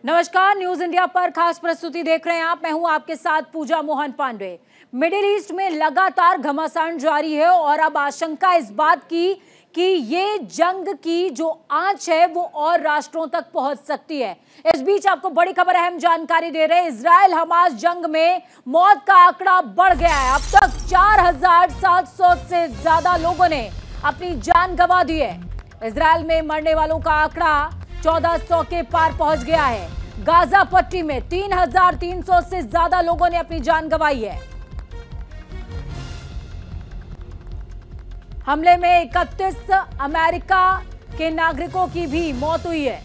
नमस्कार, news India पर खास प्रस्तुति देख रहे हैं आप। मैं हूं आपके साथ पूजा मोहन पांडे। मिडिल ईस्ट में लगातार घमासान जारी है और अब आशंका इस बात की कि ये जंग की जो आंच है वो और राष्ट्रों तक पहुंच सकती है। इस बीच आपको बड़ी खबर, अहम जानकारी दे रहे हैं। इजराइल हमास जंग में मौत का आंकड़ा बढ़ गया है। अब तक 4700 से ज्यादा लोगों ने अपनी जान गंवा दी है। इजराइल में मरने वालों का आंकड़ा 1400 के पार पहुंच गया है। गाजा पट्टी में 3300 से ज्यादा लोगों ने अपनी जान गंवाई है। हमले में 31 अमेरिका के नागरिकों की भी मौत हुई है।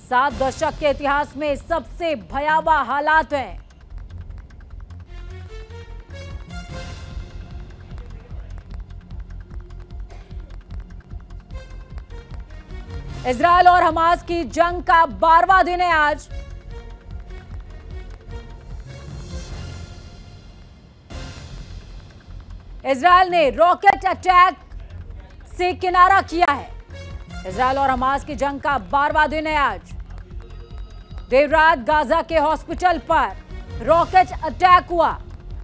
7 दशक के इतिहास में सबसे भयावह हालात हैं। इजराइल और हमास की जंग का 12वां दिन है आज। इजराइल ने रॉकेट अटैक से किनारा किया है। इजराइल और हमास की जंग का 12वां दिन है आज। देर रात गाजा के हॉस्पिटल पर रॉकेट अटैक हुआ।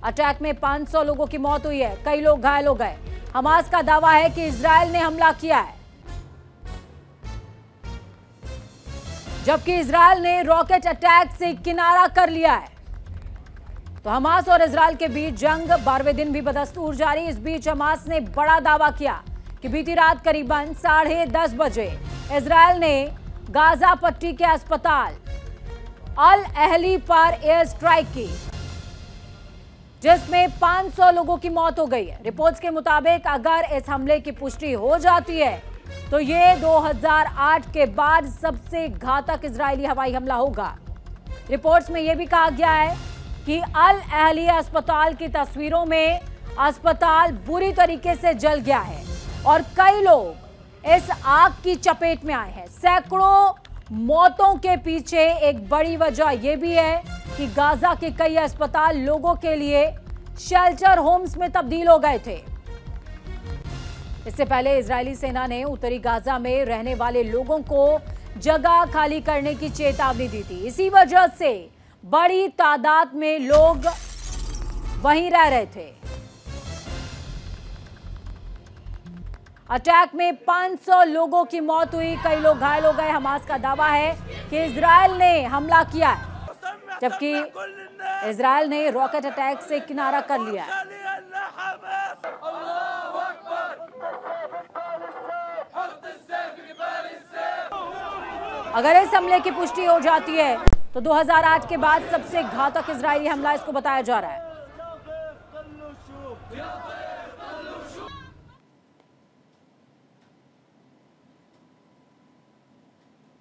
अटैक में 500 लोगों की मौत हुई है, कई लोग घायल हो गए। हमास का दावा है कि इजराइल ने हमला किया है, जबकि इजराइल ने रॉकेट अटैक से किनारा कर लिया है। तो हमास और इजराइल के बीच जंग 12वें दिन भी बदस्तूर जारी। इस बीच हमास ने बड़ा दावा किया कि बीती रात करीबन 10:30 बजे इजराइल ने गाजा पट्टी के अस्पताल अल अहली पर एयर स्ट्राइक की, जिसमें 500 लोगों की मौत हो गई है। रिपोर्ट्स के मुताबिक अगर इस हमले की पुष्टि हो जाती है तो ये 2008 के बाद सबसे घातक इजरायली हवाई हमला होगा। रिपोर्ट्स में यह भी कहा गया है कि अल अहली अस्पताल की तस्वीरों में अस्पताल बुरी तरीके से जल गया है और कई लोग इस आग की चपेट में आए हैं। सैकड़ों मौतों के पीछे एक बड़ी वजह यह भी है कि गाजा के कई अस्पताल लोगों के लिए शेल्टर होम्स में तब्दील हो गए थे। इससे पहले इजरायली सेना ने उत्तरी गाजा में रहने वाले लोगों को जगह खाली करने की चेतावनी दी थी। इसी वजह से बड़ी तादाद में लोग वहीं रह रहे थे। अटैक में 500 लोगों की मौत हुई, कई लोग घायल हो गए। हमास का दावा है कि इजराइल ने हमला किया है, जबकि इजराइल ने रॉकेट अटैक से किनारा कर लिया है। अगर इस हमले की पुष्टि हो जाती है तो 2008 के बाद सबसे घातक इजरायली हमला इसको बताया जा रहा है।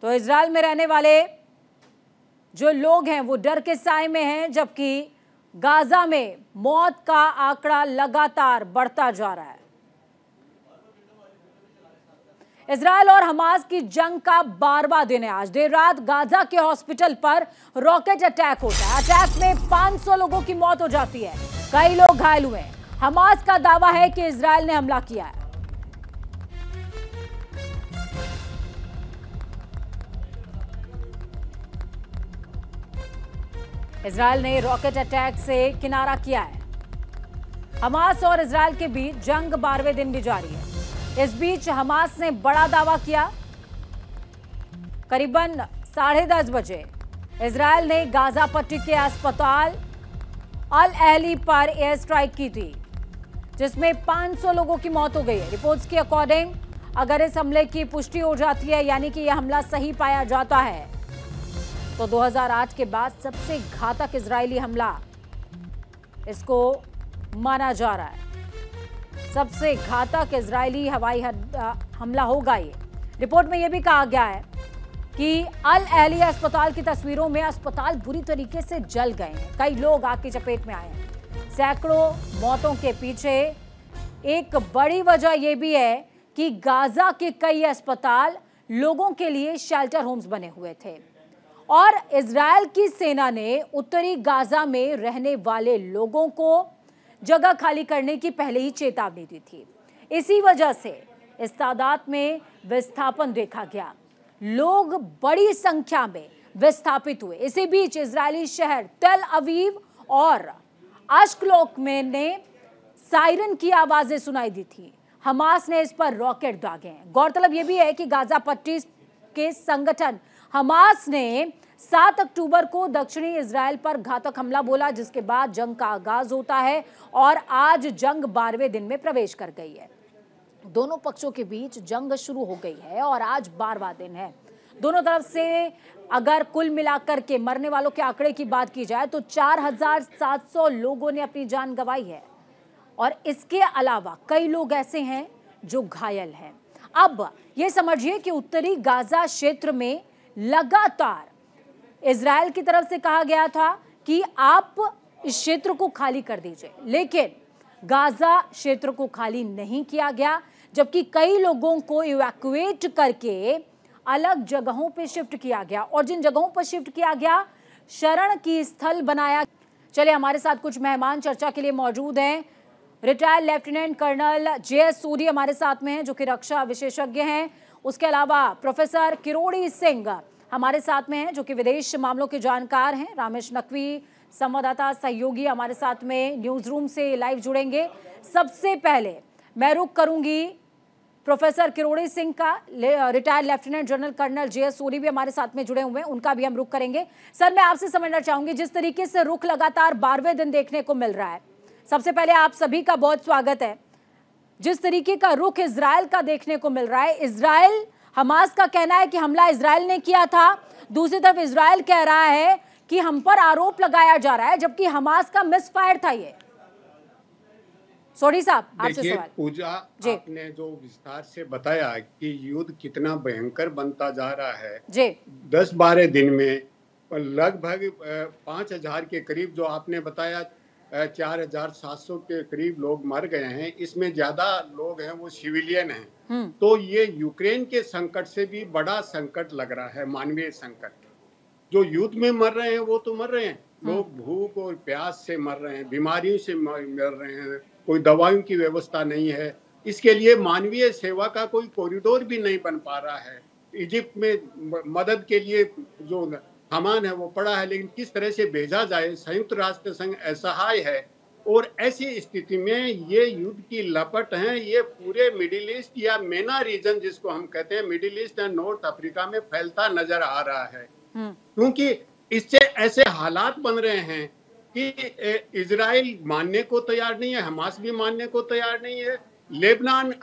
तो इजराइल में रहने वाले जो लोग हैं वो डर के साए में हैं, जबकि गाजा में मौत का आंकड़ा लगातार बढ़ता जा रहा है। इजराइल और हमास की जंग का 12वां दिन है आज। देर रात गाजा के हॉस्पिटल पर रॉकेट अटैक होता है। अटैक में 500 लोगों की मौत हो जाती है, कई लोग घायल हुए। हमास का दावा है कि इजराइल ने हमला किया है। इजराइल ने रॉकेट अटैक से किनारा किया है। हमास और इजराइल के बीच जंग 12वें दिन भी जारी है। इस बीच हमास ने बड़ा दावा किया। करीबन 10:30 बजे इजराइल ने गाजा पट्टी के अस्पताल अल अहली पर एयर स्ट्राइक की थी, जिसमें 500 लोगों की मौत हो गई है। रिपोर्ट्स के अकॉर्डिंग अगर इस हमले की पुष्टि हो जाती है, यानी कि यह हमला सही पाया जाता है, तो 2008 के बाद सबसे घातक इजरायली हमला इसको माना जा रहा है। सबसे घातक इजरायली हवाई हमला होगा ये। रिपोर्ट में यह भी कहा गया है कि अल अहली अस्पताल की तस्वीरों में अस्पताल बुरी तरीके से जल गए हैं, कई लोग आग की चपेट में आए हैं। सैकड़ों मौतों के पीछे एक बड़ी वजह यह भी है कि गाजा के कई अस्पताल लोगों के लिए शेल्टर होम्स बने हुए थे और इजराइल की सेना ने उत्तरी गाजा में रहने वाले लोगों को जगह खाली करने की पहले ही चेतावनी दी थी। इसी वजह से इस तादाद में विस्थापन देखा गया। लोग बड़ी संख्या में विस्थापित हुए। इसी बीच इजरायली शहर तेल अवीव और अश्कलोन में ने सायरन की आवाजें सुनाई दी थी। हमास ने इस पर रॉकेट दागे हैं। गौरतलब यह भी है कि गाजा पट्टी के संगठन हमास ने 7 अक्टूबर को दक्षिणी इजराइल पर घातक हमला बोला, जिसके बाद जंग का आगाज होता है और आज जंग 12वें दिन में प्रवेश कर गई है। दोनों पक्षों के बीच जंग शुरू हो गई है और आज 12वां दिन है। दोनों तरफ से अगर कुल मिलाकर के मरने वालों के आंकड़े की बात की जाए तो 4700 लोगों ने अपनी जान गंवाई है और इसके अलावा कई लोग ऐसे हैं जो घायल हैं। अब ये समझिए कि उत्तरी गाजा क्षेत्र में लगातार इजराइल की तरफ से कहा गया था कि आप इस क्षेत्र को खाली कर दीजिए, लेकिन गाजा क्षेत्र को खाली नहीं किया गया, जबकि कई लोगों को इवैक्यूएट करके अलग जगहों पे शिफ्ट किया गया और जिन जगहों पर शिफ्ट किया गया शरण की स्थल बनाया। चलिए, हमारे साथ कुछ मेहमान चर्चा के लिए मौजूद हैं। Retired lieutenant colonel JS Suri हमारे साथ में हैं, जो कि रक्षा विशेषज्ञ हैं। उसके अलावा प्रोफेसर किरोड़ी सिंह हमारे साथ में हैं, जो कि विदेश मामलों के जानकार हैं। रामेश नकवी संवाददाता सहयोगी हमारे साथ में न्यूज रूम से लाइव जुड़ेंगे। सबसे पहले मैं रुख करूंगी प्रोफेसर किरोड़ी सिंह का। Retired lieutenant general colonel JS Suri भी हमारे साथ में जुड़े हुए हैं, उनका भी हम रुख करेंगे। सर, मैं आपसे समझना चाहूंगी, जिस तरीके से रुख लगातार 12वें दिन देखने को मिल रहा है, सबसे पहले आप सभी का बहुत स्वागत है। जिस तरीके का रुख इजराइल का देखने को मिल रहा है, इजराइल, हमास का कहना है कि हमला इजराइल ने किया था, दूसरी तरफ इजराइल कह रहा है कि हम पर आरोप लगाया जा रहा है, जबकि हमास का मिसफायर था ये। सोडी साहब, आपसे सवाल। पूजा, आपने जो विस्तार से बताया कि युद्ध कितना भयंकर बनता जा रहा है जी। 10-12 दिन में लगभग 5000 के करीब, जो आपने बताया 4700 के करीब लोग मर गए हैं। इसमें ज्यादा लोग हैं वो सिविलियन हैं। तो ये यूक्रेन के संकट से भी बड़ा संकट लग रहा है, मानवीय संकट। जो युद्ध में मर रहे हैं वो तो मर रहे हैं, लोग भूख और प्यास से मर रहे हैं, बीमारियों से मर रहे हैं, कोई दवाइयों की व्यवस्था नहीं है। इसके लिए मानवीय सेवा का कोई कॉरिडोर भी नहीं बन पा रहा है। इजिप्ट में मदद के लिए जो सामान है वो पड़ा है, लेकिन किस तरह से भेजा जाए। संयुक्त राष्ट्र संघ असहाय है और ऐसी स्थिति में ये युद्ध की लपट है, ये पूरे मिडिल ईस्ट या मेना रीजन जिसको हम कहते हैं, middle east and north Africa में फैलता नजर आ रहा है। क्योंकि इससे ऐसे हालात बन रहे हैं कि इजराइल मानने को तैयार नहीं है, हमास भी मानने को तैयार नहीं है। लेबनान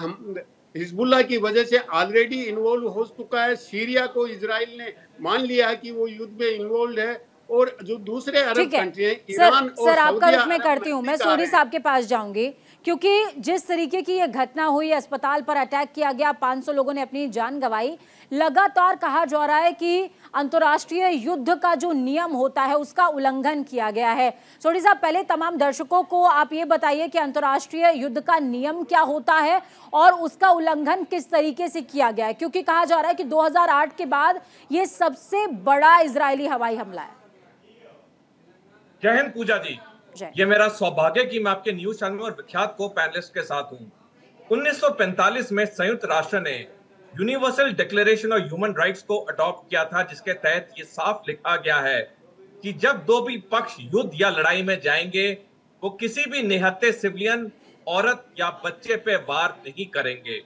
हिजबुल्लाह की वजह से ऑलरेडी इन्वॉल्व हो चुका है। सीरिया को इजराइल ने मान लिया कि वो युद्ध में इन्वॉल्व है। और जो दूसरे अरब कंट्री हैं, ईरान और सर आपका रुख मैं करती हूँ, मैं सोडी साहब के पास जाऊंगी, क्योंकि जिस तरीके की ये घटना हुई, अस्पताल पर अटैक किया गया, 500 लोगों ने अपनी जान गंवाई। लगातार कहा जा रहा है कि अंतर्राष्ट्रीय युद्ध का जो नियम होता है उसका उल्लंघन किया गया है। सोडी साहब, पहले तमाम दर्शकों को आप ये बताइए कि अंतर्राष्ट्रीय युद्ध का नियम क्या होता है और उसका उल्लंघन किस तरीके से किया गया है, क्योंकि कहा जा रहा है कि 2008 के बाद ये सबसे बड़ा इजरायली हवाई हमला है। जय हिंद पूजा जी। ये मेरा सौभाग्य कि मैं आपके न्यूज चैनल और विख्यात को पैनलिस्ट के साथ हूँ। 1945 में संयुक्त राष्ट्र ने universal declaration of human rights को अडॉप्ट किया था, जिसके तहत ये साफ लिखा गया है कि जब दो भी पक्ष युद्ध या लड़ाई में जाएंगे, वो किसी भी निहत्थे सिविलियन, औरत या बच्चे पे वार नहीं करेंगे।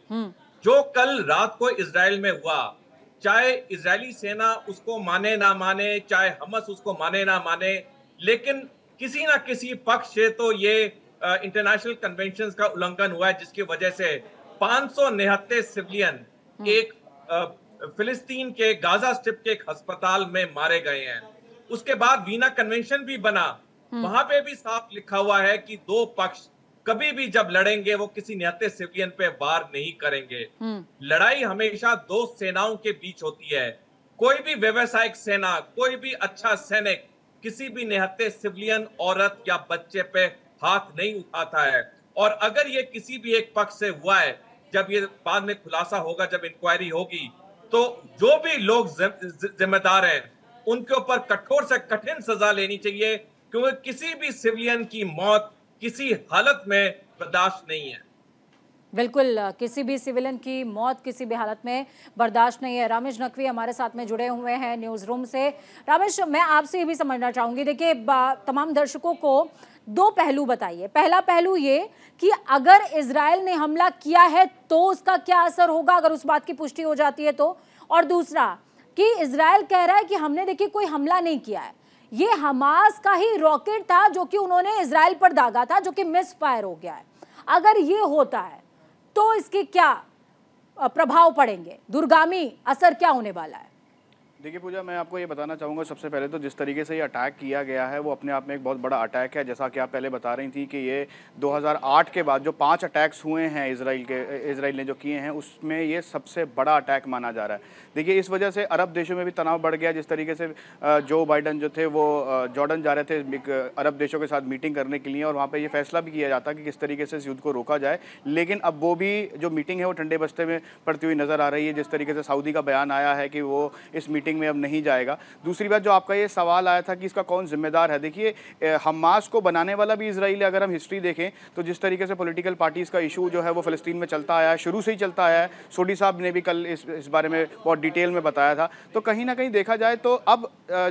जो कल रात को इजराइल में हुआ, चाहे इजरायली सेना उसको माने ना माने, चाहे हमास उसको माने ना माने, लेकिन किसी ना किसी पक्ष से तो ये इंटरनेशनल कन्वेंशंस का उल्लंघन हुआ है, जिसकी वजह से 500 निहत्थे सिविलियन एक फिलिस्तीन के गाजा स्ट्रिप के एक अस्पताल में मारे गए हैं। उसके बाद वीना कन्वेंशन भी बना, वहां पे भी साफ लिखा हुआ है कि दो पक्ष कभी भी जब लड़ेंगे वो किसी निहत्थे सिविलियन पे वार नहीं करेंगे। लड़ाई हमेशा दो सेनाओं के बीच होती है। कोई भी व्यवसायिक सेना, कोई भी अच्छा सैनिक किसी भी निहत्थे सिविलियन, औरत या बच्चे पे हाथ नहीं उठाता है। और अगर ये किसी भी एक पक्ष से हुआ है, जब ये बाद में खुलासा होगा, जब इंक्वायरी होगी, तो जो भी लोग जिम्मेदार हैं उनके ऊपर कठोर से कठिन सजा लेनी चाहिए, क्योंकि किसी भी सिविलियन की मौत किसी हालत में बर्दाश्त नहीं है। बिल्कुल, किसी भी सिविलियन की मौत किसी भी हालत में बर्दाश्त नहीं है। रामेश नकवी हमारे साथ में जुड़े हुए हैं न्यूज़ रूम से। रामेश, मैं आपसे ये भी समझना चाहूँगी, देखिए तमाम दर्शकों को दो पहलू बताइए। पहला पहलू ये कि अगर इजराइल ने हमला किया है तो उसका क्या असर होगा अगर उस बात की पुष्टि हो जाती है तो, और दूसरा कि इजराइल कह रहा है कि हमने देखिए कोई हमला नहीं किया है, ये हमास का ही रॉकेट था जो कि उन्होंने इजराइल पर दागा था, जो कि मिस फायर हो गया है। अगर ये होता है तो इसके क्या प्रभाव पड़ेंगे, दूरगामी असर क्या होने वाला है? देखिए पूजा, मैं आपको ये बताना चाहूँगा सबसे पहले तो जिस तरीके से ये अटैक किया गया है वो अपने आप में एक बहुत बड़ा अटैक है। जैसा कि आप पहले बता रही थी कि ये 2008 के बाद जो 5 अटैक्स हुए हैं इजराइल ने जो किए हैं उसमें ये सबसे बड़ा अटैक माना जा रहा है। देखिए इस वजह से अरब देशों में भी तनाव बढ़ गया। जिस तरीके से जो बाइडन जो थे वो जॉर्डन जा रहे थे अरब देशों के साथ मीटिंग करने के लिए, और वहाँ पर ये फैसला भी किया जाता कि किस तरीके से इस युद्ध को रोका जाए। लेकिन अब वो भी जो मीटिंग है वो ठंडे बस्ते में पड़ती हुई नजर आ रही है। जिस तरीके से सऊदी का बयान आया है कि वो इस मीटिंग में अब नहीं जाएगा। दूसरी बात, जो आपका ये सवाल आया था कि इसका कौन जिम्मेदार है, देखिए हमास को बनाने वाला भी इजराइल है। अगर हम हिस्ट्री देखें तो जिस तरीके से पॉलिटिकल पार्टीज का इशू जो है वो फिलिस्तीन में चलता आया है, शुरू से ही चलता आया है। सोडी साहब ने भी कल इस बारे में बहुत डिटेल में बताया था। तो कहीं ना कहीं देखा जाए तो अब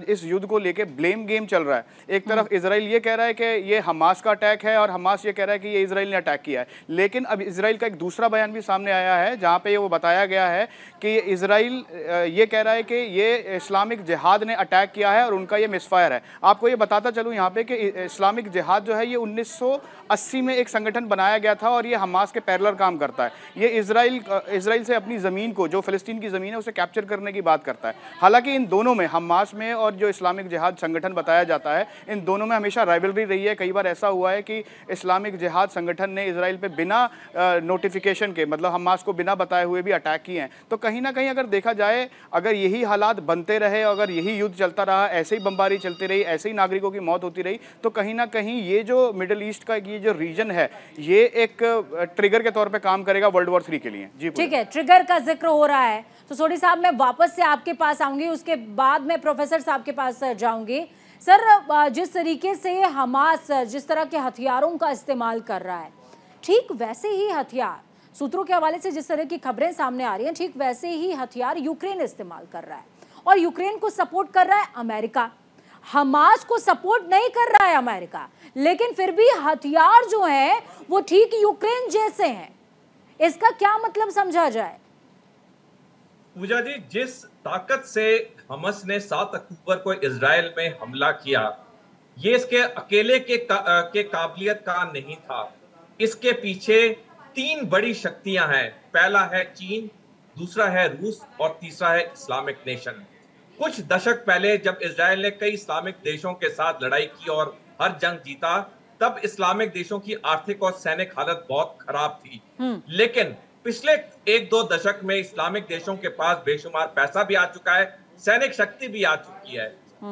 इस युद्ध को लेकर ब्लेम गेम चल रहा है। एक तरफ इजराइल ये कह रहा है कि ये हमास का अटैक है और हमास ये कह रहा है कि ये इजराइल ने अटैक किया है। लेकिन अब इजराइल का एक दूसरा बयान भी सामने आया है जहाँ पे वो बताया गया है कि इजराइल ये कह रहा है कि ये इस्लामिक जिहाद ने अटैक किया है और उनका ये मिसफायर है। आपको ये बताता चलूँ यहाँ पे कि इस्लामिक जिहाद जो है ये 1980 में एक संगठन बनाया गया था और ये हमास के पैरेलल काम करता है। ये इजराइल से अपनी ज़मीन को, जो फ़लस्तीन की ज़मीन है, उसे कैप्चर करने की बात करता है। हालांकि इन दोनों में, हमास में और जो इस्लामिक जिहाद संगठन बताया जाता है, इन दोनों में हमेशा राइवलरी रही है। कई बार ऐसा हुआ है कि इस्लामिक जिहाद संगठन ने इजराइल पर बिना नोटिफिकेशन के, मतलब हमास को बिना बताए हुए भी अटैक किए हैं। तो कहीं ना कहीं अगर देखा जाए, अगर यही हालात बनते रहे, अगर यही युद्ध चलता रहा, ऐसे ही बमबारी चलती रही, ऐसे ही नागरिकों की मौत होती रही, तो कहीं ना कहीं ये जो मिडिल ईस्ट का ये जो रीजन है ये एक ट्रिगर के तौर पे काम करेगा वर्ल्ड वॉर 3 के लिए। जी ठीक है, ट्रिगर का जिक्र हो रहा है तो सोडी साहब मैं वापस से आपके पास आऊंगी, उसके बाद मैं प्रोफेसर साहब के पास जाऊंगी। सर, जिस तरीके से हमास जिस तरह के हथियारों का इस्तेमाल कर रहा है, ठीक वैसे ही हथियार, सूत्रों के हवाले से जिस तरह की खबरें सामने आ रही हैं, ठीक वैसे ही हथियार यूक्रेन इस्तेमाल कर रहा है और यूक्रेन को सपोर्ट कर रहा है अमेरिका। हमास को सपोर्ट नहीं कर रहा है अमेरिका, लेकिन फिर भी हथियार जो है वो ठीक यूक्रेन जैसे हैं। इसका क्या मतलब समझा जाए? पूजा जी, जिस ताकत से हमास ने 7 अक्टूबर को इजराइल में हमला किया, ये इसके अकेले के काबिलियत का नहीं था। इसके पीछे 3 बड़ी शक्तियां हैं। पहला है चीन, दूसरा है रूस और तीसरा है इस्लामिक नेशन। कुछ दशक पहले जब इजराइल ने कई इस्लामिक देशों के साथ लड़ाई की और हर जंग जीता, तब इस्लामिक देशों की आर्थिक और सैनिक हालत बहुत खराब थी। लेकिन पिछले 1-2 दशक में इस्लामिक देशों के पास बेशुमार पैसा भी आ चुका है, सैनिक शक्ति भी आ चुकी है।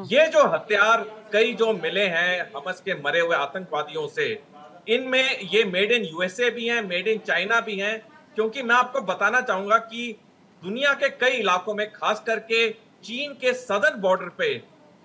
ये जो हथियार कई जो मिले हैं हमास के मरे हुए आतंकवादियों से, इनमें ये मेड इन यूएसए भी हैं, मेड इन चाइना भी हैं। क्योंकि मैं आपको बताना चाहूंगा कि दुनिया के कई इलाकों में, खास करके चीन के सदर्न बॉर्डर पे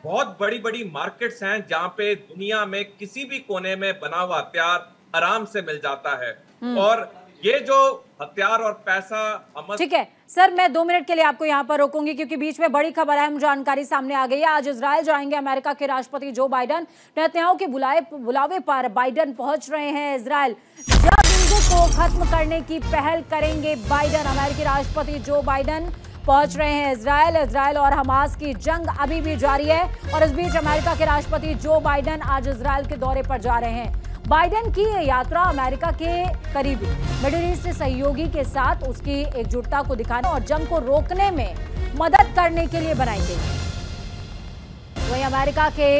बहुत बड़ी बड़ी मार्केट्स हैं जहां पे दुनिया में किसी भी कोने में बना हुआ हथियार आराम से मिल जाता है। और ये जो हथियार और पैसा हमास। ठीक है सर, मैं 2 मिनट के लिए आपको यहाँ पर रोकूंगी क्योंकि बीच में बड़ी खबर अहम जानकारी सामने आ गई है। आज इजराइल जाएंगे अमेरिका के राष्ट्रपति जो बाइडन। नेतन्याहू के बुलावे पर बाइडन पहुंच रहे हैं इजराइल। जंग को खत्म करने की पहल करेंगे बाइडन। अमेरिकी राष्ट्रपति जो बाइडन पहुंच रहे हैं इजराइल और हमास की जंग अभी भी जारी है। और इस बीच अमेरिका के राष्ट्रपति जो बाइडन आज इजराइल के दौरे पर जा रहे हैं। बाइडन की यात्रा अमेरिका के करीबी मिडिल ईस्ट सहयोगी के साथ उसकी एकजुटता को दिखाने और जंग को रोकने में मदद करने के लिए बनाई गई है। वहीं अमेरिका के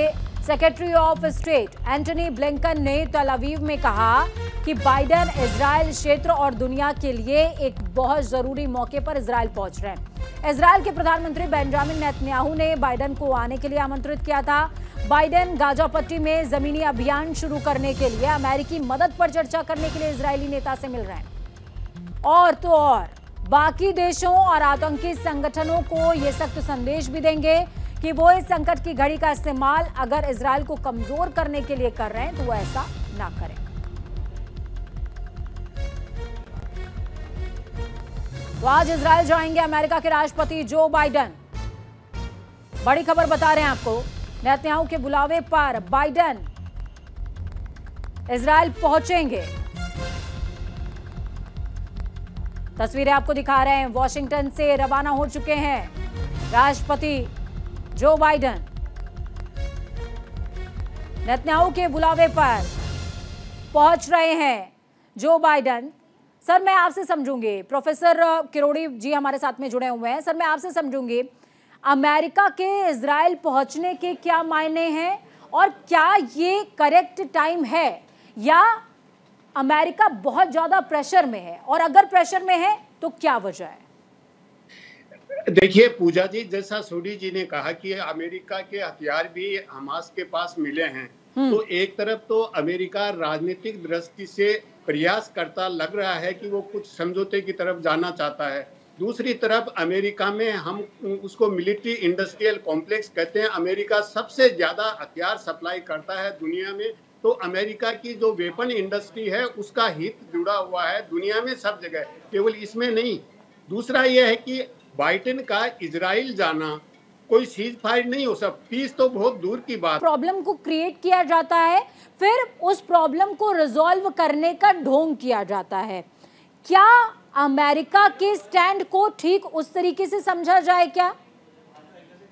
secretary of state Antony Blinken ने तेल अवीव में कहा कि बाइडन इजराइल क्षेत्र और दुनिया के लिए एक बहुत जरूरी मौके पर इजराइल पहुंच रहे हैं। इजराइल के प्रधानमंत्री बेंजामिन नेतन्याहू ने बाइडन को आने के लिए आमंत्रित किया था। बाइडन गाजा पट्टी में जमीनी अभियान शुरू करने के लिए अमेरिकी मदद पर चर्चा करने के लिए इजरायली नेता से मिल रहे हैं। और तो और बाकी देशों और आतंकी संगठनों को ये सख्त संदेश भी देंगे कि वो इस संकट की घड़ी का इस्तेमाल अगर इजराइल को कमजोर करने के लिए कर रहे हैं तो वो ऐसा ना करें। तो आज इजराइल जाएंगे अमेरिका के राष्ट्रपति जो बाइडेन। बड़ी खबर बता रहे हैं आपको, नेतन्याहू के बुलावे पर बाइडेन इजराइल पहुंचेंगे। तस्वीरें आपको दिखा रहे हैं, वॉशिंगटन से रवाना हो चुके हैं राष्ट्रपति जो बाइडेन। नेतन्याहू के बुलावे पर पहुंच रहे हैं जो बाइडेन। सर मैं आपसे समझूंगी, प्रोफेसर किरोड़ी जी हमारे साथ में जुड़े हुए हैं। सर मैं आपसे समझूंगी, अमेरिका के इजराइल पहुंचने के क्या मायने हैं और क्या ये करेक्ट टाइम है या अमेरिका बहुत ज्यादा प्रेशर में है, और अगर प्रेशर में है तो क्या वजह है? देखिए पूजा जी, जैसा सोडी जी ने कहा कि अमेरिका के हथियार भी हमास के पास मिले हैं, तो एक तरफ तो अमेरिका राजनीतिक दृष्टि से प्रयास करता लग रहा है कि वो कुछ समझौते की तरफ जाना चाहता है। दूसरी तरफ अमेरिका में हम उसको मिलिट्री इंडस्ट्रियल कॉम्प्लेक्स कहते हैं, अमेरिका सबसे ज्यादा हथियार सप्लाई करता है दुनिया में, तो अमेरिका की जो वेपन इंडस्ट्री है उसका हित जुड़ा हुआ है दुनिया में सब जगह, केवल इसमें नहीं। दूसरा यह है कि बाइडेन का इजराइल जाना कोई सीज फायर नहीं हो सकता, पीस तो बहुत दूर की बात। प्रॉब्लम को क्रिएट किया जाता है, फिर उस प्रॉब्लम को रिजॉल्व करने का ढोंग किया जाता है। क्या अमेरिका के स्टैंड को ठीक उस तरीके से समझा जाए क्या?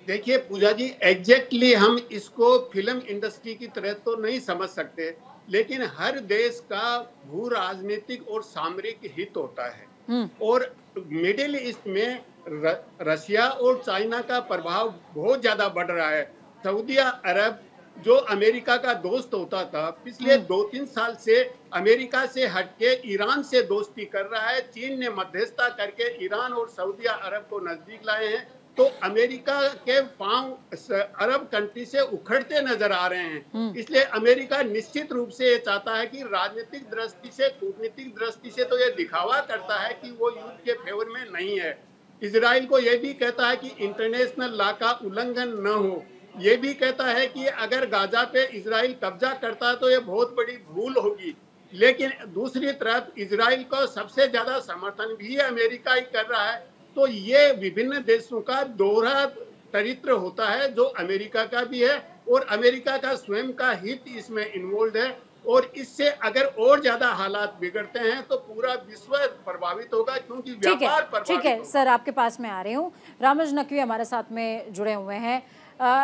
देखिए पूजा जी, एग्जैक्टली हम इसको फिल्म इंडस्ट्री की तरह तो नहीं समझ सकते, लेकिन हर देश का भू राजनीतिक और सामरिक हित होता है, और मिडिल ईस्ट में रशिया और चाइना का प्रभाव बहुत ज्यादा बढ़ रहा है। सऊदी अरब जो अमेरिका का दोस्त होता था, पिछले 2-3 साल से अमेरिका से हटके ईरान से दोस्ती कर रहा है। चीन ने मध्यस्थता करके ईरान और सऊदी अरब को नजदीक लाए हैं, तो अमेरिका के पांव अरब कंट्री से उखड़ते नजर आ रहे हैं। इसलिए अमेरिका निश्चित रूप से ये चाहता है कि राजनीतिक दृष्टि से, कूटनीतिक दृष्टि से तो ये दिखावा करता है कि वो युद्ध के फेवर में नहीं है। इजराइल को यह भी कहता है कि इंटरनेशनल लॉ का उल्लंघन न हो, ये भी कहता है कि अगर गाजा पे इजराइल कब्जा करता है तो ये बहुत बड़ी भूल होगी। लेकिन दूसरी तरफ इजराइल को सबसे ज्यादा समर्थन भी अमेरिका ही कर रहा है, तो ये विभिन्न देशों का दोहरा चरित्र होता है जो अमेरिका का भी है, और अमेरिका का स्वयं का हित इसमें इन्वॉल्व है, और इससे अगर और ज्यादा हालात बिगड़ते हैं तो पूरा विश्व प्रभावित होगा, क्योंकि व्यापार प्रभावित होगा। ठीक है सर, आपके पास में आ रही हूँ। रामेश नकवी हमारे साथ में जुड़े हुए हैं।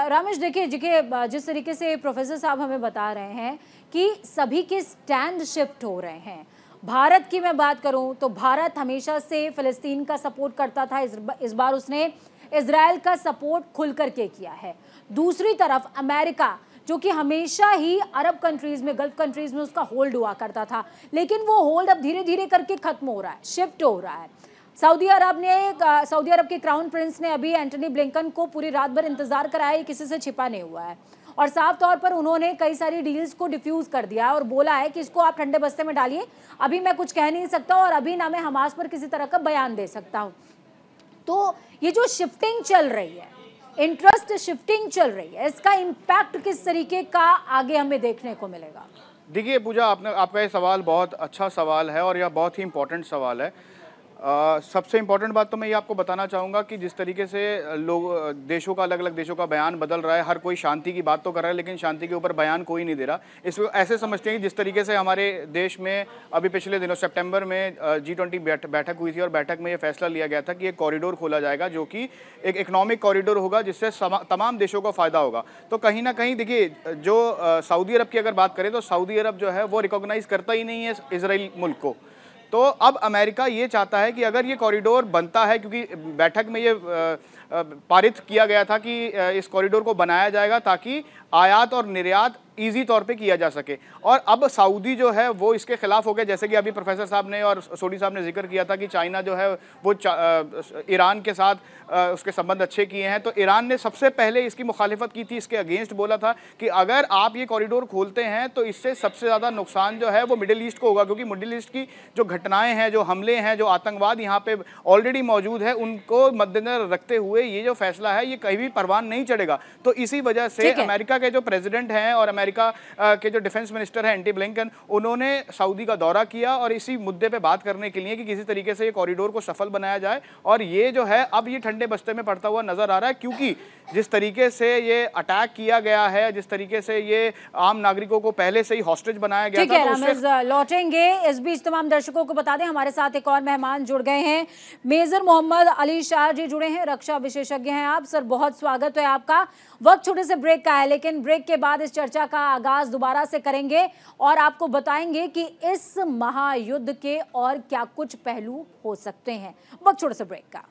रामेश, देखिए जिस तरीके से प्रोफेसर साहब हमें बता रहे हैं कि सभी के स्टैंड शिफ्ट हो रहे हैं। भारत की मैं बात करूं तो भारत हमेशा से फिलिस्तीन का सपोर्ट करता था, इस बार उसने इजराइल का सपोर्ट खुल करके किया है। दूसरी तरफ अमेरिका जो कि हमेशा ही अरब कंट्रीज में, गल्फ कंट्रीज में उसका होल्ड हुआ करता था, लेकिन वो होल्ड अब धीरे धीरे करके खत्म हो रहा है, शिफ्ट हो रहा है। सऊदी अरब के क्राउन प्रिंस ने अभी एंटनी ब्लिंकन को पूरी रात भर इंतजार कराया, किसी से छिपा नहीं हुआ है, और साफ तौर पर उन्होंने कई सारी डील्स को डिफ्यूज कर दिया और बोला है कि इसको आप ठंडे बस्ते में डालिए, अभी मैं कुछ कह नहीं सकता और अभी ना मैं हमास पर किसी तरह का बयान दे सकता हूं। तो ये जो शिफ्टिंग चल रही है, इंटरेस्ट शिफ्टिंग चल रही है, इसका इम्पैक्ट किस तरीके का आगे हमें देखने को मिलेगा? देखिए पूजा, आपका ये सवाल बहुत अच्छा सवाल है और यह बहुत ही इम्पोर्टेंट सवाल है। सबसे इम्पोर्टेंट बात तो मैं ये आपको बताना चाहूँगा कि जिस तरीके से देशों का, अलग अलग देशों का बयान बदल रहा है, हर कोई शांति की बात तो कर रहा है लेकिन शांति के ऊपर बयान कोई नहीं दे रहा। इसको ऐसे समझते हैं कि जिस तरीके से हमारे देश में अभी पिछले दिनों सितंबर में G20 बैठक हुई थी और बैठक में ये फैसला लिया गया था कि एक कॉरिडोर खोला जाएगा जो कि एक इकोनॉमिक कॉरिडोर होगा जिससे तमाम देशों को फ़ायदा होगा। तो कहीं ना कहीं देखिए, जो सऊदी अरब की अगर बात करें तो सऊदी अरब जो है वो रिकॉग्नाइज़ करता ही नहीं है इजराइल मुल्क को। तो अब अमेरिका ये चाहता है कि अगर ये कॉरिडोर बनता है, क्योंकि बैठक में ये पारित किया गया था कि इस कॉरिडोर को बनाया जाएगा ताकि आयात और निर्यात ईजी तौर पे किया जा सके, और अब सऊदी जो है वो इसके खिलाफ हो गया। जैसे कि अभी प्रोफेसर साहब ने और सोडी साहब ने जिक्र किया था कि चाइना जो है वो ईरान के साथ उसके संबंध अच्छे किए हैं, तो ईरान ने सबसे पहले इसकी मुखालिफत की थी, इसके अगेंस्ट बोला था कि अगर आप ये कॉरिडोर खोलते हैं तो इससे सबसे ज़्यादा नुकसान जो है वो मिडिल ईस्ट को होगा, क्योंकि मिडिल ईस्ट की जो घटनाएं हैं, जो हमले हैं, जो आतंकवाद यहाँ पे ऑलरेडी मौजूद है, उनको मद्देनजर रखते हुए ये जो फैसला है ये कहीं भी परवान नहीं चढ़ेगा। तो इसी वजह से अमेरिका के जो प्रेसिडेंट हैं और अमेरिका अमेरिका के जो डिफेंस मिनिस्टर है एंटी ब्लिंकन, उन्होंने सऊदी का दौरा किया और इसी मुद्दे पे बात करने के लिए कि किसी तरीके से ये कॉरिडोर को सफल बनाया जाए। और ये जो है अब ये ठंडे बस्ते में पड़ता हुआ नजर आ रहा है, क्योंकि जिस तरीके से ये अटैक किया गया है, जिस तरीके से ये आम नागरिकों को पहले से ही हॉस्टेज बनाया गया था। तो उससे लौटेंगे। इस बीच तमाम दर्शकों को बता दें, हमारे साथ एक और मेहमान जुड़ गए हैं, मेजर मोहम्मद अली शाह जी जुड़े हैं, रक्षा विशेषज्ञ हैं आप। सर बहुत स्वागत है आपका। वक्त छोटे से ब्रेक का है, लेकिन ब्रेक के बाद इस चर्चा का आगाज दोबारा से करेंगे और आपको बताएंगे कि इस महायुद्ध के और क्या कुछ पहलू हो सकते हैं। वक्त छोटे से ब्रेक का।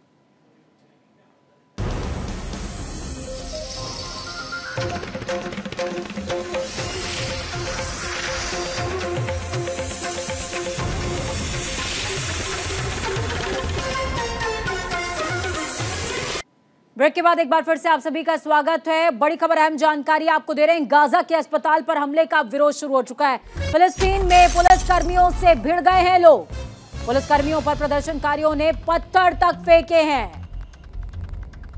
ब्रेक के बाद एक बार फिर से आप सभी का स्वागत है। बड़ी खबर, अहम जानकारी आपको दे रहे हैं। गाजा के अस्पताल पर हमले का विरोध शुरू हो चुका है। फिलिस्तीन में पुलिस कर्मियों से भिड़ गए हैं लोग। पुलिस कर्मियों पर प्रदर्शनकारियों ने पत्थर तक फेंके हैं।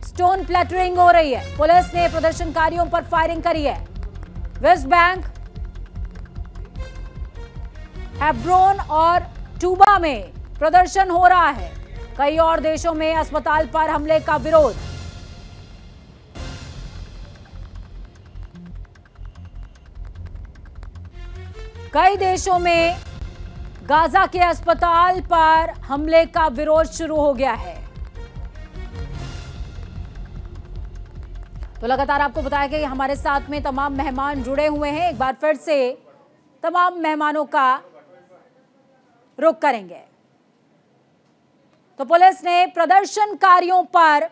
स्टोन प्लैटरिंग हो रही है। पुलिस ने प्रदर्शनकारियों पर फायरिंग करी है। वेस्ट बैंक, हेब्रोन और टूबा में प्रदर्शन हो रहा है। कई और देशों में अस्पताल पर हमले का विरोध। कई देशों में गाजा के अस्पताल पर हमले का विरोध शुरू हो गया है। तो लगातार आपको बताया कि हमारे साथ में तमाम मेहमान जुड़े हुए हैं। एक बार फिर से तमाम मेहमानों का रुख करेंगे। तो पुलिस ने प्रदर्शनकारियों पर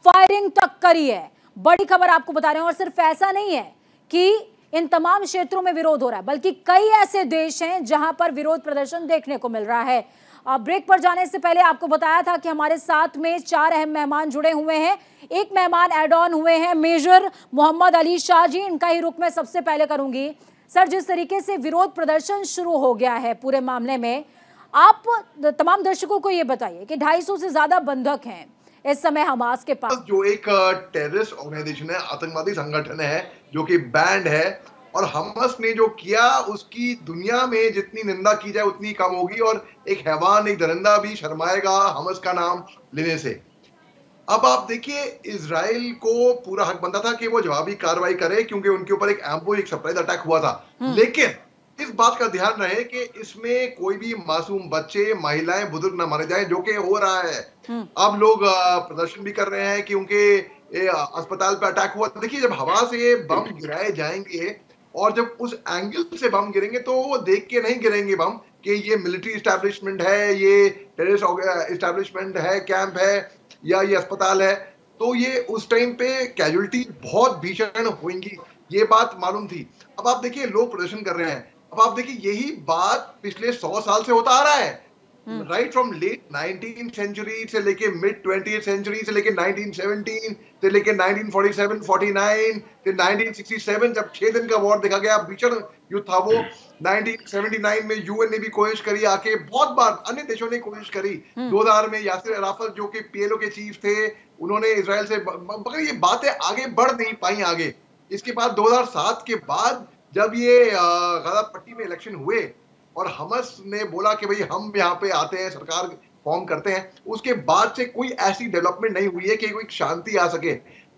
फायरिंग तक करी है। बड़ी खबर आपको बता रहे हैं। और सिर्फ ऐसा नहीं है कि इन तमाम क्षेत्रों में विरोध हो रहा है, बल्कि कई ऐसे देश हैं जहां पर विरोध प्रदर्शन देखने को मिल रहा है। ब्रेक पर जाने से पहले आपको बताया था कि हमारे साथ में 4 अहम मेहमान जुड़े हुए हैं। एक मेहमान ऐड ऑन हुए हैं, मेजर मोहम्मद अली शाह जी। इनका ही रुख मैं सबसे पहले करूंगी। सर, जिस तरीके से विरोध प्रदर्शन शुरू हो गया है पूरे मामले में, आप तमाम दर्शकों को ये बताइए कि 250 से ज्यादा बंधक हैं इस समय हमास के पास, जो एक टेररिस्ट ऑर्गेनाइजेशन है, आतंकवादी संगठन है, जो कि बैंड है। और हमास ने जो किया उसकी दुनिया में जितनी निंदा की जाए उतनी कम होगी। और एक हैवान, एक दरिंदा भी शर्माएगा हमास का नाम लेने से। अब आप देखिए, इजराइल को पूरा हक बनता था कि वो जवाबी कार्रवाई करे, क्योंकि उनके ऊपर एक सरप्राइज अटैक हुआ था। लेकिन इस बात का ध्यान रहे कि इसमें कोई भी मासूम बच्चे, महिलाएं, बुजुर्ग न मारे जाएं, जो कि हो रहा है। अब लोग प्रदर्शन भी कर रहे हैं कि उनके अस्पताल पे अटैक हुआ। देखिए, जब हवा से बम गिराए जाएंगे और जब उस एंगल से बम गिरेंगे तो वो देख के नहीं गिरेंगे बम कि ये मिलिट्री एस्टैब्लिशमेंट है, ये टेररिस्ट एस्टैब्लिशमेंट है, कैंप है, या ये अस्पताल है। तो ये उस टाइम पे कैजुअलिटी बहुत भीषण होंगी, ये बात मालूम थी। अब आप देखिए, लोग प्रदर्शन कर रहे हैं। अब आप देखिए, यही बात पिछले 100 साल से होता आ रहा है। Right from late 19th century से लेके मिड 20th सेंचुरी से लेके 1917 से लेके 1947, 49 से 1967, जब 6 दिन का वॉर देखा गया, भीषण युद्ध था वो। 1979 में यूएन ने भी कोशिश करी आके, बहुत बार अन्य देशों ने कोशिश करी। 2000 में यासिर अराफत, जो कि पीएलओ के चीफ थे, उन्होंने इजराइल से, मगर ये बातें आगे बढ़ नहीं पाई आगे। इसके बाद 2007 के बाद जब ये गाजा पट्टी में इलेक्शन हुए और हमास ने बोला कि भाई हम यहाँ पे आते हैं, सरकार फॉर्म करते हैं, उसके बाद से कोई ऐसी डेवलपमेंट नहीं हुई है कि कोई शांति आ सके।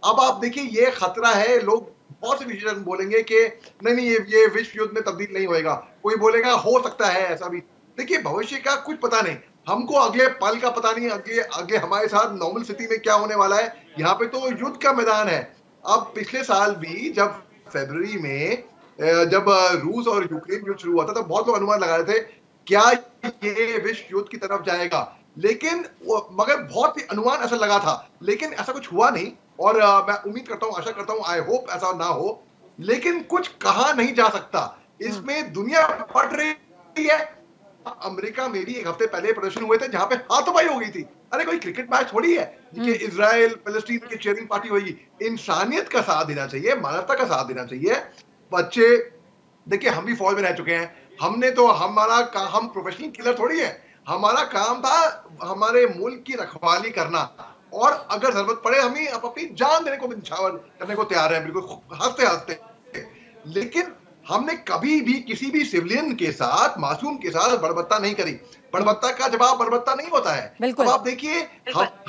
अब आप देखिए, ये खतरा है। लोग बहुत से विशेषज्ञ बोलेंगे कि नहीं ये विश्व युद्ध में तब्दील नहीं होएगा। कोई बोलेगा हो सकता है ऐसा भी। देखिए, भविष्य का कुछ पता नहीं, हमको अगले पल का पता नहीं, आगे हमारे साथ नॉर्मल स्थिति में क्या होने वाला है। यहाँ पे तो युद्ध का मैदान है। अब पिछले साल भी जब फरवरी में जब रूस और यूक्रेन युद्ध शुरू हुआ था, तो बहुत लोग अनुमान लगा रहे थे क्या ये विश्व युद्ध की तरफ जाएगा। लेकिन मगर बहुत ही अनुमान ऐसा लगा था, लेकिन ऐसा कुछ हुआ नहीं। और मैं उम्मीद करता हूँ, आशा करता हूँ, आई होप ऐसा ना हो। लेकिन कुछ कहा नहीं जा सकता, इसमें दुनिया पड़ रही है। अमेरिका में भी एक हफ्ते पहले प्रदर्शन हुए थे जहां पे हाथापाई हो गई थी। अरे कोई क्रिकेट मैच थोड़ी है कि इजराइल फिलिस्तीन की चेयरिंग पार्टी होगी। इंसानियत का साथ देना चाहिए, मानवता का साथ देना चाहिए। बच्चे देखिए, हम भी फौज में रह चुके हैं। हमने तो हम प्रोफेशनल किलर थोड़ी है। हमारा काम था हमारे मुल्क की रखवाली करना, और अगर जरूरत पड़े हम ही अपनी जान देने को निछावर करने को तैयार है, बिल्कुल हंसते हंसते। लेकिन हमने कभी भी किसी भी सिविलियन के साथ, मासूम के साथ बर्बरता नहीं करी। बर्बरता का जवाब बर्बरता नहीं होता है। अब आप देखिए,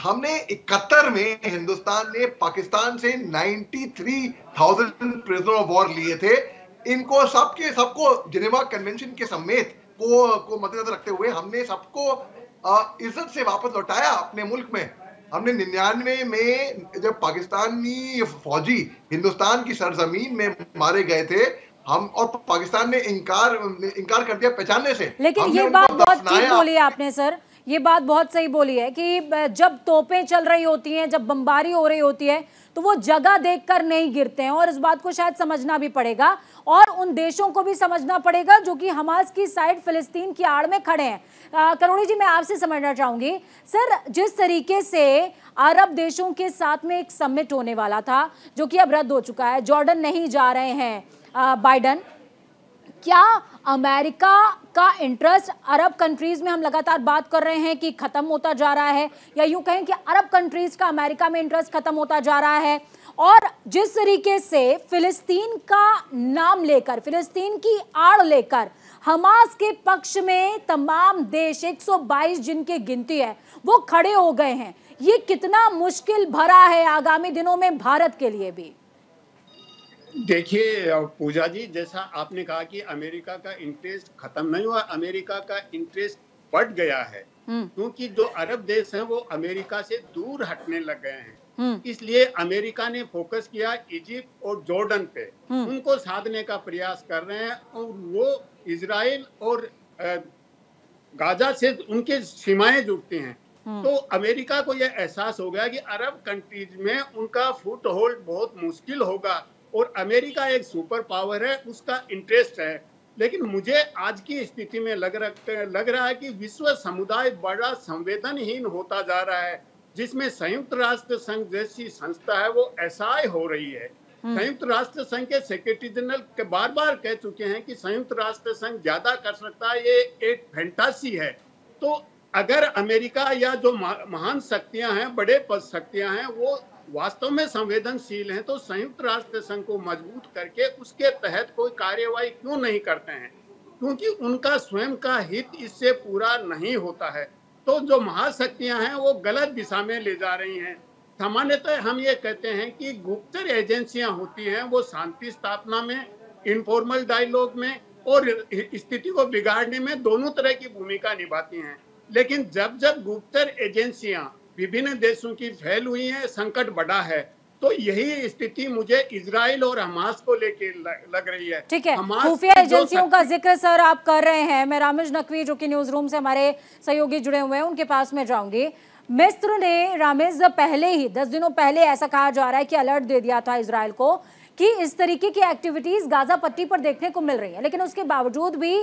हमने 71 में हिंदुस्तान ने पाकिस्तान से 93,000 प्रिजनर ऑफ वॉर लिए थे। इनको सबको जिनेवा कन्वेंशन के समेत को मद्देनजर रखते हुए हमने सबको इज्जत से वापस लौटाया अपने मुल्क में। हमने 99 में जब पाकिस्तानी फौजी हिंदुस्तान की सरजमीन में मारे गए थे, हम और पाकिस्तान ने इनकार कर दिया पहचानने से। लेकिन ये बात बहुत ठीक बोली है आपने सर, ये बात बहुत सही बोली है कि जब तोपें चल रही होती हैं, जब बमबारी हो रही होती है, तो वो जगह देखकर नहीं गिरते हैं, और इस बात को शायद समझना भी पड़ेगा और उन देशों को भी समझना पड़ेगा जो कि हमास की साइड फिलिस्तीन की आड़ में खड़े हैं। करोड़ी जी, मैं आपसे समझना चाहूंगी सर, जिस तरीके से अरब देशों के साथ में एक समिट होने वाला था जो कि अब रद्द हो चुका है, जॉर्डन नहीं जा रहे हैं बाइडन, क्या अमेरिका का इंटरेस्ट अरब कंट्रीज में, हम लगातार बात कर रहे हैं कि खत्म होता जा रहा है, या यूं कहें कि अरब कंट्रीज का अमेरिका में इंटरेस्ट खत्म होता जा रहा है? और जिस तरीके से फिलिस्तीन का नाम लेकर, फिलिस्तीन की आड़ लेकर हमास के पक्ष में तमाम देश 122 जिनकी गिनती है वो खड़े हो गए हैं, ये कितना मुश्किल भरा है आगामी दिनों में भारत के लिए भी? देखिए पूजा जी, जैसा आपने कहा कि अमेरिका का इंटरेस्ट खत्म नहीं हुआ, अमेरिका का इंटरेस्ट बढ़ गया है, क्योंकि जो अरब देश हैं वो अमेरिका से दूर हटने लग गए हैं। इसलिए अमेरिका ने फोकस किया इजिप्ट और जॉर्डन पे, उनको साधने का प्रयास कर रहे हैं, और वो इजराइल और गाजा से उनके सीमाएं जुड़ती हैं। तो अमेरिका को यह एहसास हो गया कि अरब कंट्रीज में उनका फुट होल्ड बहुत मुश्किल होगा, और अमेरिका एक सुपर पावर है, उसका इंटरेस्ट है। लेकिन मुझे आज की स्थिति में लग रहा है कि विश्व समुदाय बड़ा संवेदनहीन होता जा रहा है, जिसमें संयुक्त राष्ट्र संघ जैसी संस्था है वो असहाय हो रही है। संयुक्त राष्ट्र संघ के सेक्रेटरी जनरल बार बार कह चुके हैं कि संयुक्त राष्ट्र संघ ज्यादा कर सकता है, ये एक फैंटासी है। तो अगर अमेरिका या जो महान शक्तियां हैं, बड़े पद शक्तियां हैं, वो वास्तव में संवेदनशील हैं, तो संयुक्त राष्ट्र संघ को मजबूत करके उसके तहत कोई कार्यवाही क्यों नहीं करते हैं? क्योंकि उनका स्वयं का हित इससे पूरा नहीं होता है। तो जो महाशक्तियां हैं वो गलत दिशा में ले जा रही हैं। सामान्यतः हम ये कहते हैं कि गुप्तचर एजेंसियां होती हैं, वो शांति स्थापना में, इनफॉर्मल डायलॉग में और स्थिति को बिगाड़ने में दोनों तरह की भूमिका निभाती हैं। लेकिन जब जब गुप्तचर एजेंसियां विभिन्न देशों की फैल हुई हैं, संकट बढ़ा है, तो यही स्थिति मुझे इजराइल और हमास को लेके लग रही है। ठीक है, खुफिया एजेंसियों का जिक्र सर आप कर रहे हैं, मैं रामेश नकवी जो कि न्यूज रूम से हमारे सहयोगी जुड़े हुए हैं उनके पास में जाऊंगी। मिस्र ने रामेश पहले ही 10 दिनों पहले ऐसा कहा जा रहा है कि अलर्ट दे दिया था इजराइल को कि इस तरीके की एक्टिविटीज गाजा पट्टी पर देखने को मिल रही है, लेकिन उसके बावजूद भी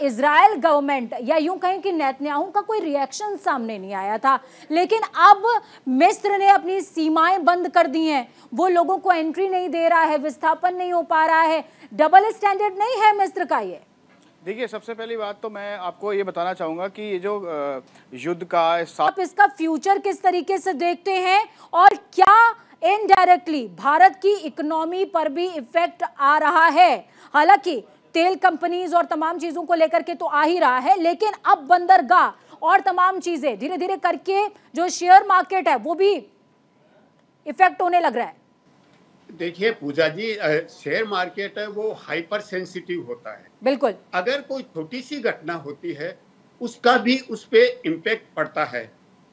इजराइल गवर्नमेंट या यूं कहें कि नेतन्याहू का कोई रिएक्शन सामने नहीं आया था। लेकिन अब मिस्र ने अपनी सीमाएं बंद कर दी हैं, वो लोगों को एंट्री नहीं दे रहा है, विस्थापन नहीं हो पा रहा है। डबल स्टैंडर्ड नहीं है मिस्र का ये? देखिए, सबसे पहली बात तो मैं आपको ये बताना चाहूंगा कि ये जो युद्ध का आप इसका फ्यूचर किस तरीके से देखते हैं, और क्या इनडायरेक्टली भारत की इकोनॉमी पर भी इफेक्ट आ रहा है? हालांकि तेल कंपनीज और तमाम चीजों को लेकर के तो आ ही रहा है, लेकिन अब बंदरगाह और तमाम चीजें धीरे धीरे करके जो शेयर मार्केट है वो भी इफेक्ट होने लग रहा है। देखिए पूजा जी, शेयर मार्केट है वो हाइपर सेंसिटिव होता है। बिल्कुल, अगर कोई छोटी सी घटना होती है उसका भी उस पे इम्पैक्ट पड़ता है।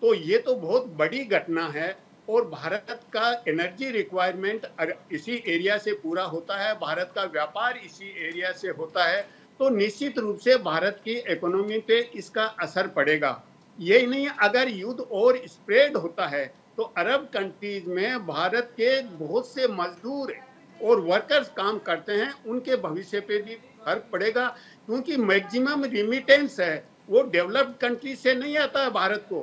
तो ये तो बहुत बड़ी घटना है, और भारत का एनर्जी रिक्वायरमेंट इसी एरिया से पूरा होता है, भारत का व्यापार इसी एरिया से होता है, तो निश्चित रूप से भारत की इकोनॉमी पे इसका असर पड़ेगा। यही नहीं, अगर युद्ध और स्प्रेड होता है तो अरब कंट्रीज में भारत के बहुत से मजदूर और वर्कर्स काम करते हैं, उनके भविष्य पे भी फर्क पड़ेगा, क्योंकि मैक्सिमम रिमिटेंस है वो डेवलप्ड कंट्री से नहीं आता है भारत को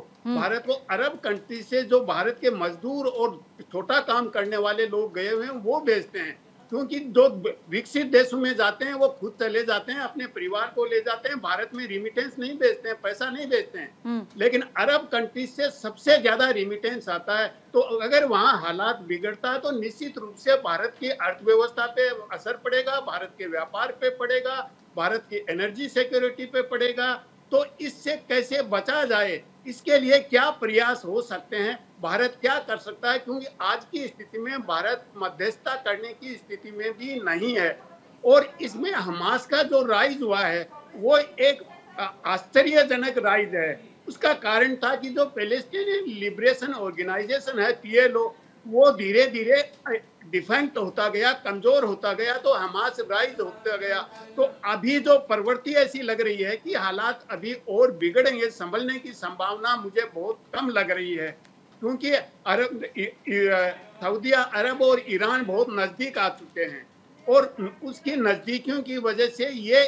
अरब कंट्री से जो भारत के मजदूर और छोटा काम करने वाले लोग गए हुए हैं वो भेजते हैं, क्योंकि जो विकसित देशों में जाते हैं वो खुद चले जाते हैं, अपने परिवार को ले जाते हैं, भारत में रिमिटेंस नहीं भेजते हैं, पैसा नहीं भेजते हैं। लेकिन अरब कंट्रीज से सबसे ज्यादा रिमिटेंस आता है। तो अगर वहाँ हालात बिगड़ता है तो निश्चित रूप से भारत की अर्थव्यवस्था पे असर पड़ेगा, भारत के व्यापार पे पड़ेगा, भारत की एनर्जी सिक्योरिटी पे पड़ेगा। तो इससे कैसे बचा जाए, इसके लिए क्या प्रयास हो सकते हैं, भारत क्या कर सकता है? क्योंकि आज की स्थिति में भारत मध्यस्थता करने की स्थिति में भी नहीं है। और इसमें हमास का जो राइज हुआ है वो एक आश्चर्यजनक राइज है। उसका कारण था कि जो पैलेस्टीनियन लिबरेशन ऑर्गेनाइजेशन है PLO, वो धीरे धीरे डिफेक्ट होता गया, कमजोर होता गया, तो हमास राइज होता गया। तो अभी जो प्रवृत्ति ऐसी लग रही है कि हालात अभी और बिगड़ेंगे, संभलने की संभावना मुझे बहुत कम लग रही है। क्योंकि सऊदी अरब और ईरान बहुत नजदीक आ चुके हैं और उसकी नजदीकियों की वजह से ये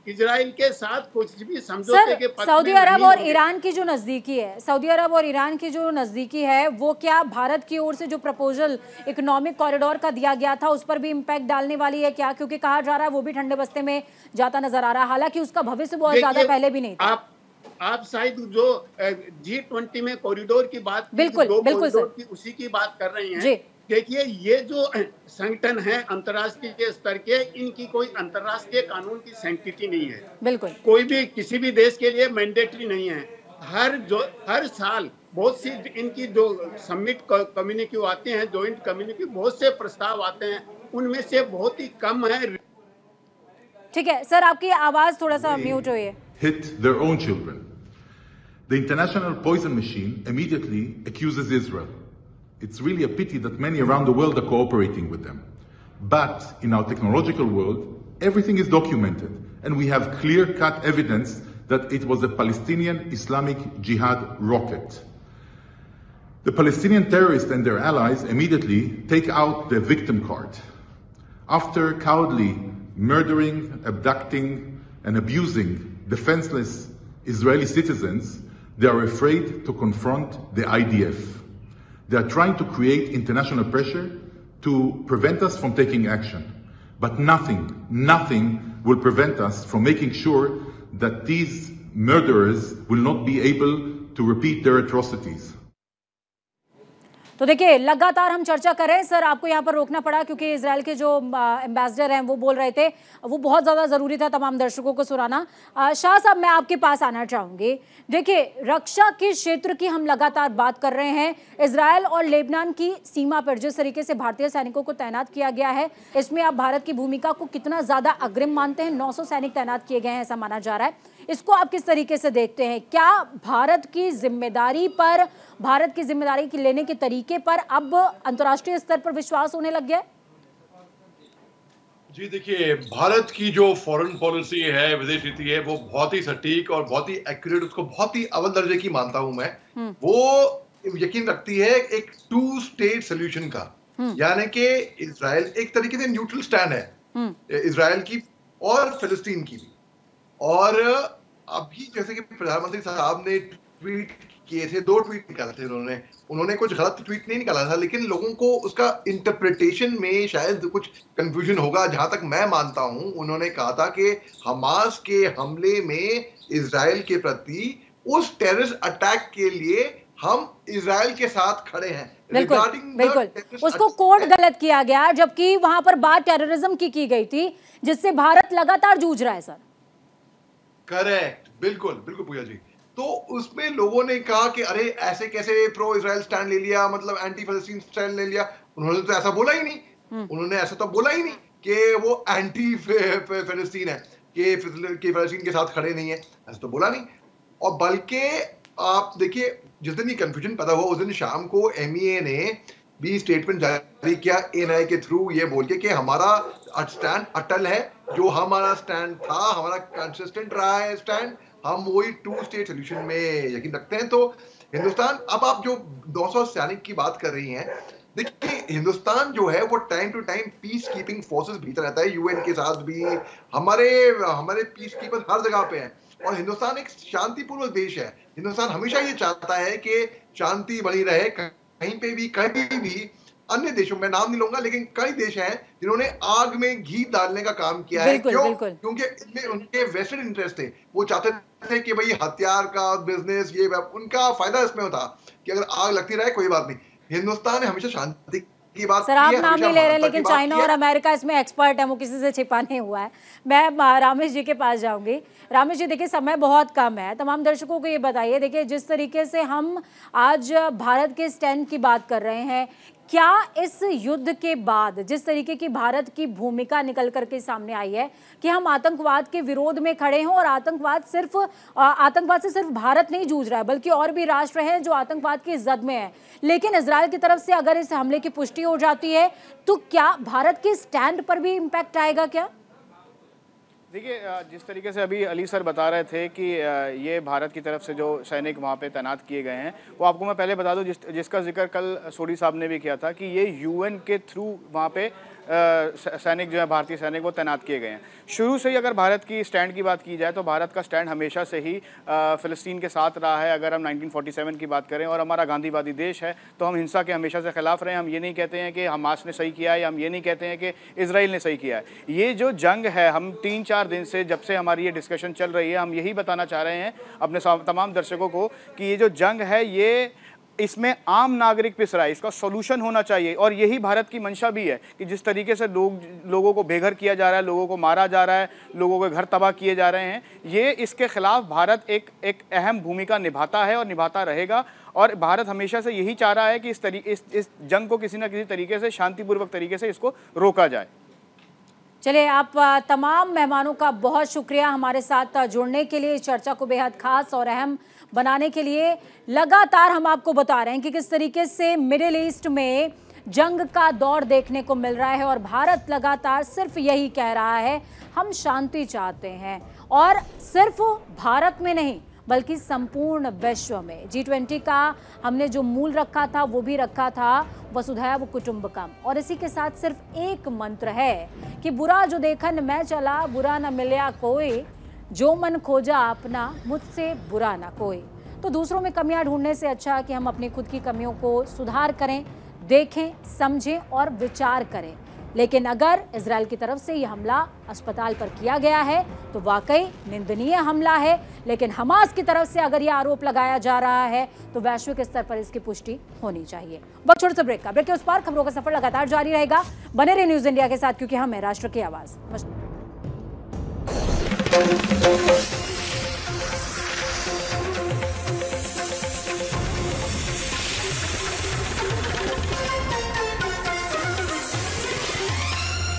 इजराइल के साथ कुछ भी समझौते के पक्ष में सऊदी अरब और ईरान की जो नजदीकी है, सऊदी अरब और ईरान की जो नजदीकी है, वो क्या भारत की ओर से जो प्रपोजल इकोनॉमिक कॉरिडोर का दिया गया था उस पर भी इम्पैक्ट डालने वाली है क्या? क्योंकि कहा जा रहा है वो भी ठंडे बस्ते में जाता नजर आ रहा है, हालांकि उसका भविष्य बहुत ज्यादा पहले भी नहीं था। आप शायद जो G20 में कॉरिडोर की बात, बिल्कुल सर, उसी की बात कर रही हैं। देखिए, ये जो संगठन है अंतर्राष्ट्रीय स्तर के, इनकी कोई अंतर्राष्ट्रीय कानून की सैंक्टिटी नहीं है। बिल्कुल, कोई भी किसी भी देश के लिए मैंडेटरी नहीं है। हर साल बहुत सी इनकी जो समिट कम्युनिटी आते हैं, जॉइंट कम्युनिटी, बहुत से प्रस्ताव आते हैं, उनमें से बहुत ही कम है। ठीक है सर, आपकी आवाज थोड़ा सा म्यूट हुई है। Hit their own children. The international poison machine immediately accuses Israel. It's really a pity that many around the world are cooperating with them. But in our technological world, everything is documented, and we have clear-cut evidence that it was a Palestinian Islamic Jihad rocket. The Palestinian terrorists and their allies immediately take out the victim card. After cowardly murdering, abducting, and abusing defenseless Israeli citizens, they are afraid to confront the IDF. They are trying to create international pressure to prevent us from taking action. But nothing will prevent us from making sure that these murderers will not be able to repeat their atrocities. तो देखिए, लगातार हम चर्चा कर रहे हैं sir, आपको यहाँ पर रोकना पड़ा क्योंकि इजराइल के जो एम्बेसडर हैं वो बोल रहे थे, वो बहुत ज़्यादा ज़रूरी था तमाम दर्शकों को सुनाना। शाह साहब, मैं आपके पास आना चाहूँगी। देखिए, रक्षा के क्षेत्र की हम लगातार बात कर रहे हैं। इजराइल और लेबनान की सीमा पर जिस तरीके से भारतीय सैनिकों को तैनात किया गया है, इसमें आप भारत की भूमिका को कितना ज़्यादा अग्रिम मानते हैं? 900 सैनिक तैनात किए गए हैं ऐसा माना जा रहा है, इसको आप किस तरीके से देखते हैं? क्या भारत की जिम्मेदारी पर, भारत की जिम्मेदारी की लेने के तरीके पर अब अंतर्राष्ट्रीय स्तर पर विश्वास होने लग गया है? जी देखिए, भारत की जो फॉरेन पॉलिसी है, विदेश नीति है, वो बहुत ही सटीक और बहुत ही एक्यूरेट, उसको बहुत ही अव्वल दर्जे की मानता हूं मैं। वो यकीन रखती है एक 2 स्टेट सोल्यूशन का, यानी कि इजराइल एक तरीके से न्यूट्रल स्टैंड है, इजराइल की और फिलिस्तीन की भी। और अभी जैसे कि प्रधानमंत्री साहब ने ट्वीट किए थे, 2 ट्वीट निकाले थे उन्होंने कुछ गलत ट्वीट नहीं निकाला था, लेकिन लोगों को उसका इंटरप्रिटेशन में शायद कुछ कंफ्यूजन होगा। जहां तक मैं मानता हूं, उन्होंने कहा था कि हमास के हमले में इजराइल के प्रति उस टेररिस्ट अटैक के लिए हम इजराइल के साथ खड़े हैं। बिल्कुल, उसको कोड गलत किया गया, जबकि वहां पर बात टेररिज्म की गई थी, जिससे भारत लगातार जूझ रहा है सर। करेक्ट, बिल्कुल पूजा जी। तो उसमें लोगों ने कहा कि अरे ऐसे कैसे प्रो इजराइल स्टैंड ले लिया, मतलब एंटी फलस्तीन स्टैंड ले लिया। उन्होंने तो ऐसा बोला ही नहीं, उन्होंने ऐसा तो बोला ही नहीं कि वो एंटी फलस्तीन है, कि फलस्तीन के साथ खड़े नहीं है, ऐसा तो बोला नहीं। और बल्कि आप देखिए, जिस दिन ये कंफ्यूजन पैदा हुआ उस दिन शाम को MEA ने भी स्टेटमेंट जारी किया ANI के थ्रू, ये बोल के कि हमारा स्टैंड अटल है, जो हमारा स्टैंड था, हमारा कंसिस्टेंट रहा है स्टैंड, हम वही 2 स्टेट सोल्यूशन में यकीन रखते हैं। तो हिंदुस्तान, अब आप जो 200 सैनिक की बात कर रही हैं, देखिए हिंदुस्तान जो है वो time to time peace keeping forces भीतर रहता है, UN के साथ भी, हमारे पीस कीपर हर जगह पे हैं। और हिंदुस्तान एक शांतिपूर्वक देश है। हिंदुस्तान हमेशा ये चाहता है कि शांति बनी रहे, कहीं पे भी कहीं भी अन्य देशों में नाम नहीं लूंगा, लेकिन कई देश हैं जिन्होंने आग में घी डालने का काम किया है। क्यों? क्योंकि इनमें उनके वेस्टेड इंटरेस्ट थे। वो चाहते थे कि भाई हथियार का बिजनेस, ये उनका फायदा इसमें होता कि अगर आग लगती रहे कोई बात नहीं। हिंदुस्तान ने हमेशा शांति की बात सर, आप नाम नहीं ले रहे, लेकिन चाइना और अमेरिका इसमें एक्सपर्ट है, वो किसी से छिपा नहीं हुआ है। मैं रामेश जी के पास जाऊंगी। रामेश जी, देखिए समय बहुत कम है, तमाम दर्शकों को ये बताइए, देखिए जिस तरीके से हम आज भारत के स्टैंड की बात कर रहे हैं, क्या इस युद्ध के बाद जिस तरीके की भारत की भूमिका निकल करके सामने आई है कि हम आतंकवाद के विरोध में खड़े हैं, और आतंकवाद से सिर्फ भारत नहीं जूझ रहा है, बल्कि और भी राष्ट्र हैं जो आतंकवाद की जद में है, लेकिन इजराइल की तरफ से अगर इस हमले की पुष्टि हो जाती है तो क्या भारत के स्टैंड पर भी इम्पैक्ट आएगा क्या? देखिए, जिस तरीके से अभी अली सर बता रहे थे कि ये भारत की तरफ से जो सैनिक वहाँ पे तैनात किए गए हैं, वो आपको मैं पहले बता दूं जिसका जिक्र कल सोडी साहब ने भी किया था कि ये यूएन के थ्रू वहाँ पे सैनिक जो है, भारतीय सैनिक, वो तैनात किए गए हैं। शुरू से ही अगर भारत की स्टैंड की बात की जाए तो भारत का स्टैंड हमेशा से ही फ़िलिस्तीन के साथ रहा है। अगर हम 1947 की बात करें, और हमारा गांधीवादी देश है, तो हम हिंसा के हमेशा से खिलाफ रहे हैं। हम ये नहीं कहते हैं कि हमास ने सही किया है, या हम ये नहीं कहते हैं कि इजराइल ने सही किया है। ये जो जंग है, हम 3-4 दिन से, जब से हमारी ये डिस्कशन चल रही है, हम यही बताना चाह रहे हैं अपने तमाम दर्शकों को कि ये जो जंग है, ये इसमें आम नागरिक पिस रहा है, इसका सॉल्यूशन होना चाहिए। और यही भारत की मंशा भी है कि जिस तरीके से लोगों को बेघर किया जा रहा है, लोगों को मारा जा रहा है, लोगों के घर तबाह किए जा रहे हैं, ये इसके खिलाफ भारत एक अहम भूमिका निभाता है और निभाता रहेगा। और भारत हमेशा से यही चाह रहा है कि इस जंग को किसी न किसी तरीके से, शांतिपूर्वक तरीके से इसको रोका जाए। चलिए, आप तमाम मेहमानों का बहुत शुक्रिया हमारे साथ जुड़ने के लिए, इस चर्चा को बेहद खास और अहम बनाने के लिए। लगातार हम आपको बता रहे हैं कि किस तरीके से मिडिल ईस्ट में जंग का दौर देखने को मिल रहा है, और भारत लगातार सिर्फ यही कह रहा है, हम शांति चाहते हैं। और सिर्फ भारत में नहीं, बल्कि संपूर्ण विश्व में G20 का हमने जो मूल रखा था वो भी रखा था, वसुधैव कुटुंबकम। और इसी के साथ सिर्फ एक मंत्र है कि बुरा जो देखन मैं चला, बुरा न मिलया कोई, जो मन खोजा अपना, मुझसे बुरा ना कोई। तो दूसरों में कमियां ढूंढने से अच्छा कि हम अपनी खुद की कमियों को सुधार करें, देखें, समझें और विचार करें। लेकिन अगर इजराइल की तरफ से यह हमला अस्पताल पर किया गया है तो वाकई निंदनीय हमला है, लेकिन हमास की तरफ से अगर यह आरोप लगाया जा रहा है तो वैश्विक स्तर पर इसकी पुष्टि होनी चाहिए। वक्त छोटे से ब्रेक के उस पार खबरों का सफर लगातार जारी रहेगा। बने रहे न्यूज इंडिया के साथ, क्योंकि हम है राष्ट्र की आवाज।